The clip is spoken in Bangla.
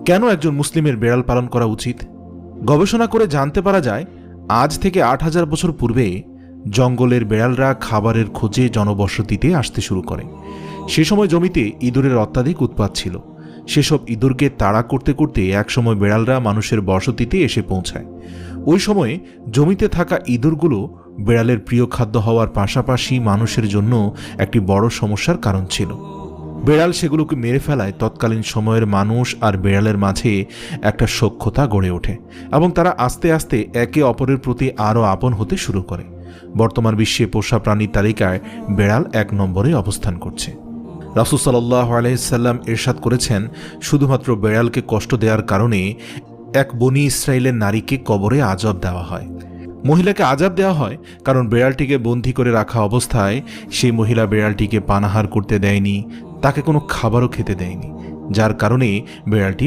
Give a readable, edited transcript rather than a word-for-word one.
কেন একজন মুসলিমের বেড়াল পালন করা উচিত? গবেষণা করে জানতে পারা যায়, আজ থেকে ৮,০০০ বছর পূর্বে জঙ্গলের বেড়ালরা খাবারের খোঁজে জনবসতিতে আসতে শুরু করে। সে সময় জমিতে ইঁদুরের অত্যাধিক উৎপাত ছিল। সেসব ইঁদুরকে তাড়া করতে করতে একসময় বেড়ালরা মানুষের বসতিতে এসে পৌঁছায়। ওই সময়ে জমিতে থাকা ইঁদুরগুলো বেড়ালের প্রিয় খাদ্য হওয়ার পাশাপাশি মানুষের জন্য একটি বড় সমস্যার কারণ ছিল। বেড়াল সেগুলোকে মেরে ফেলায় তৎকালীন সময়ের মানুষ আর বেড়ালের মাঝে একটা সখ্যতা গড়ে ওঠে এবং তারা আস্তে আস্তে একে অপরের প্রতি আরও আপন হতে শুরু করে। বর্তমান বিশ্বে পোষা প্রাণীর তালিকায় বেড়াল ১ নম্বরে অবস্থান করছে। রাসূল সাল্লাল্লাহু আলাইহি সাল্লাম ইরশাদ করেছেন, শুধুমাত্র বেড়ালকে কষ্ট দেওয়ার কারণে এক বনী ইসরায়েলের নারীকে কবরে আযাব দেওয়া হয়। মহিলাকে আযাব দেওয়া হয় কারণ বেড়ালটিকে বন্দী করে রাখা অবস্থায় সেই মহিলা বেড়ালটিকে পানাহার করতে দেয়নি, তাকে কোনো খাবারও খেতে দেয়নি, যার কারণে বেড়ালটি